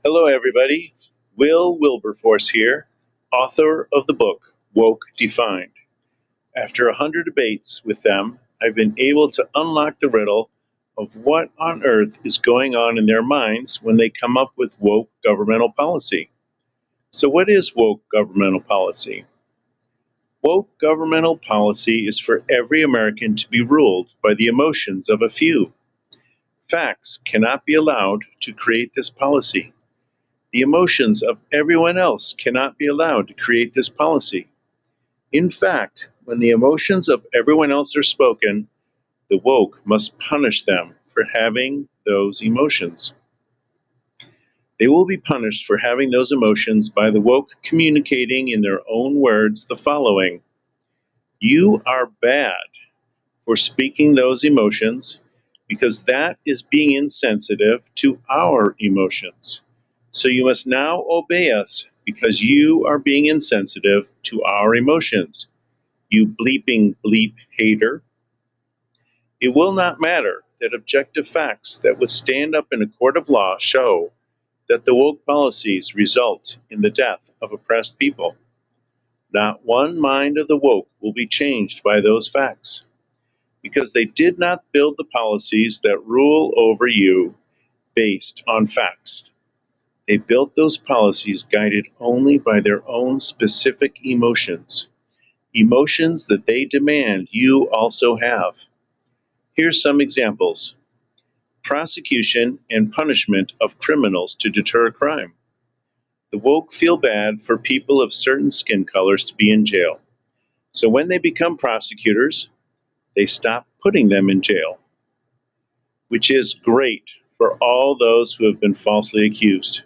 Hello, everybody. Will Wilberforce here, author of the book Woke Defined. After 100 debates with them, I've been able to unlock the riddle of what on earth is going on in their minds when they come up with woke governmental policy. So, what is woke governmental policy? Woke governmental policy is for every American to be ruled by the emotions of a few. Facts cannot be allowed to create this policy. The emotions of everyone else cannot be allowed to create this policy. In fact, when the emotions of everyone else are spoken, the woke must punish them for having those emotions. They will be punished for having those emotions by the woke communicating in their own words the following: You are bad for speaking those emotions because that is being insensitive to our emotions. So you must now obey us because you are being insensitive to our emotions. You bleeping bleep hater. It will not matter that objective facts that would stand up in a court of law show that the woke policies result in the death of oppressed people. Not one mind of the woke will be changed by those facts, because they did not build the policies that rule over you based on facts. They built those policies guided only by their own specific emotions, emotions that they demand you also have. Here's some examples: prosecution and punishment of criminals to deter crime. The woke feel bad for people of certain skin colors to be in jail. So when they become prosecutors, they stop putting them in jail, which is great for all those who have been falsely accused.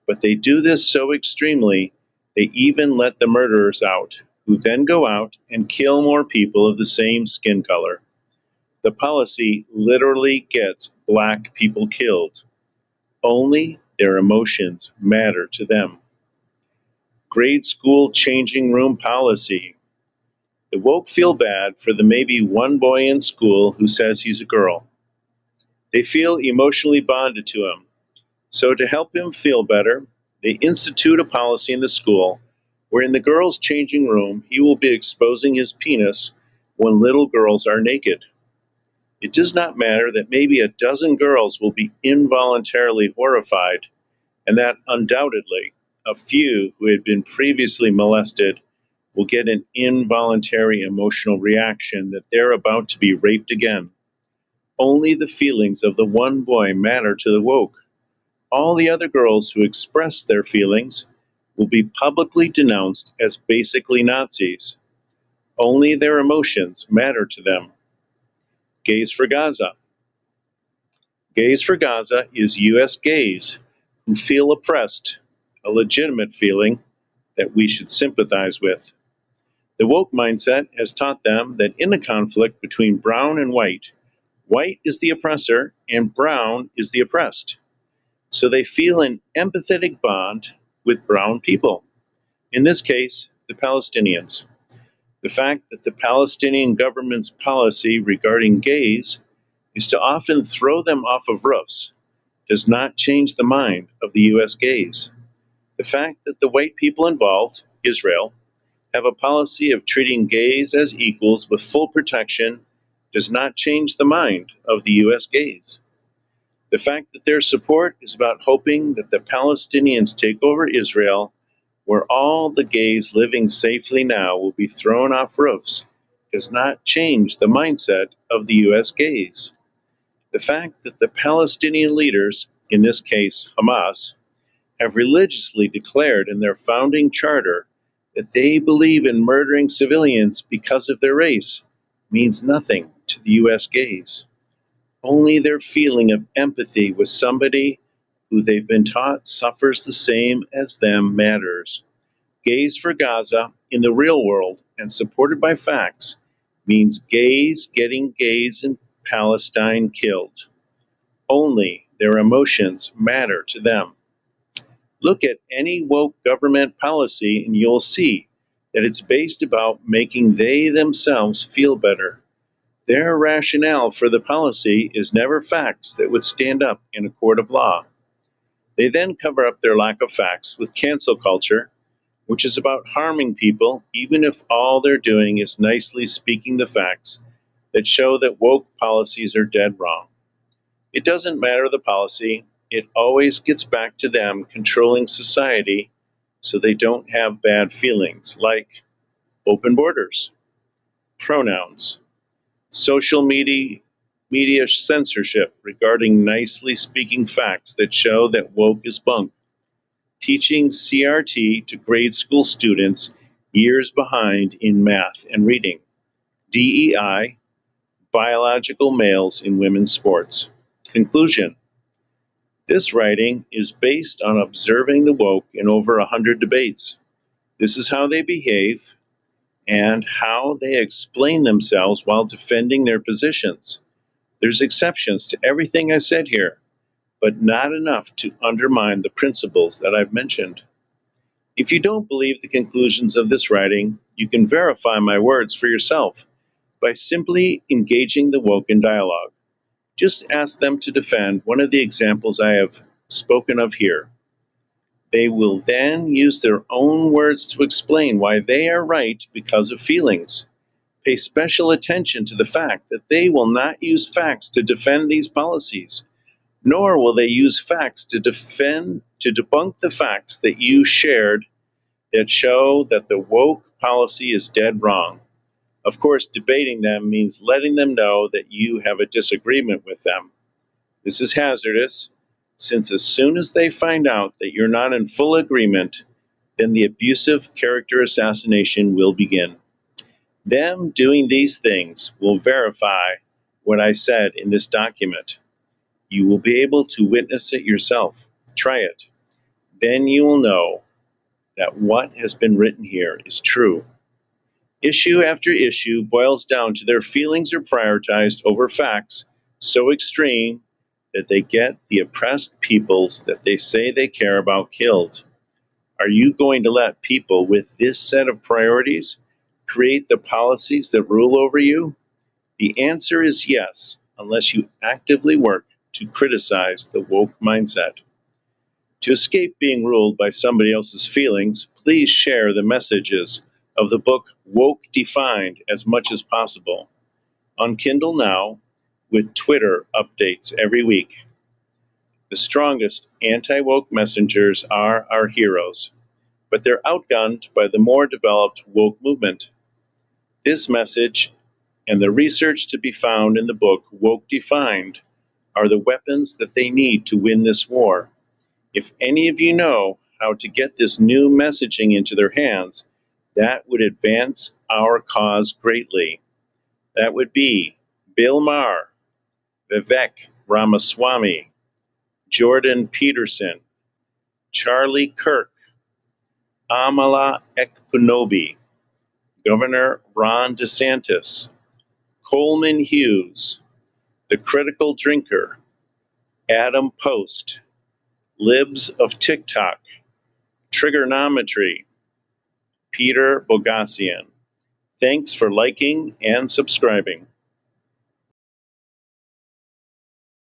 But they do this so extremely, they even let the murderers out, who then go out and kill more people of the same skin color. The policy literally gets black people killed. Only their emotions matter to them. Grade school changing room policy. The woke feel bad for the maybe one boy in school who says he's a girl. They feel emotionally bonded to him. So to help him feel better, they institute a policy in the school where in the girls' changing room he will be exposing his penis when little girls are naked. It does not matter that maybe a dozen girls will be involuntarily horrified, and that undoubtedly a few who had been previously molested will get an involuntary emotional reaction that they're about to be raped again. Only the feelings of the one boy matter to the woke. All the other girls who express their feelings will be publicly denounced as basically Nazis. Only their emotions matter to them. Gays for Gaza. Gays for Gaza is U.S. gays who feel oppressed, a legitimate feeling that we should sympathize with. The woke mindset has taught them that in a conflict between brown and white, white is the oppressor and brown is the oppressed. So they feel an empathetic bond with brown people, in this case, the Palestinians. The fact that the Palestinian government's policy regarding gays is to often throw them off of roofs does not change the mind of the U.S. gays. The fact that the white people involved, Israel, have a policy of treating gays as equals with full protection does not change the mind of the U.S. gays. The fact that their support is about hoping that the Palestinians take over Israel, where all the gays living safely now will be thrown off roofs, does not change the mindset of the U.S. gays. The fact that the Palestinian leaders, in this case Hamas, have religiously declared in their founding charter that they believe in murdering civilians because of their race means nothing to the U.S. gays. Only their feeling of empathy with somebody who they've been taught suffers the same as them matters. Gays for Gaza in the real world and supported by facts means gays getting gays in Palestine killed. Only their emotions matter to them. Look at any woke government policy and you'll see that it's based about making they themselves feel better. Their rationale for the policy is never facts that would stand up in a court of law. They then cover up their lack of facts with cancel culture, which is about harming people even if all they're doing is nicely speaking the facts that show that woke policies are dead wrong. It doesn't matter the policy, it always gets back to them controlling society so they don't have bad feelings, like open borders, pronouns, social media censorship regarding nicely speaking facts that show that woke is bunk, teaching CRT to grade school students years behind in math and reading, DEI, biological males in women's sports. Conclusion: this writing is based on observing the woke in over 100 debates. This is how they behave and how they explain themselves while defending their positions. There's exceptions to everything I said here, but not enough to undermine the principles that I've mentioned. If you don't believe the conclusions of this writing, you can verify my words for yourself by simply engaging the woke in dialogue. Just ask them to defend one of the examples I have spoken of here. They will then use their own words to explain why they are right because of feelings. Pay special attention to the fact that they will not use facts to defend these policies, nor will they use facts to debunk the facts that you shared that show that the woke policy is dead wrong. Of course, debating them means letting them know that you have a disagreement with them. This is hazardous, since as soon as they find out that you're not in full agreement, then the abusive character assassination will begin. Them doing these things will verify what I said in this document. You will be able to witness it yourself. Try it. Then you will know that what has been written here is true. Issue after issue boils down to their feelings are prioritized over facts so extreme that they get the oppressed peoples that they say they care about killed. Are you going to let people with this set of priorities create the policies that rule over you? The answer is yes, unless you actively work to criticize the woke mindset. To escape being ruled by somebody else's feelings, please share the messages of the book Woke Defined as much as possible. On Kindle now, with Twitter updates every week. The strongest anti-woke messengers are our heroes, but they're outgunned by the more developed woke movement. This message and the research to be found in the book Woke Defined are the weapons that they need to win this war. If any of you know how to get this new messaging into their hands, that would advance our cause greatly. That would be Bill Maher, Vivek Ramaswamy, Jordan Peterson, Charlie Kirk, Amala Ekpunobi, Governor Ron DeSantis, Coleman Hughes, The Critical Drinker, Adam Post, Libs of TikTok, Trigonometry, Peter Boghossian. Thanks for liking and subscribing.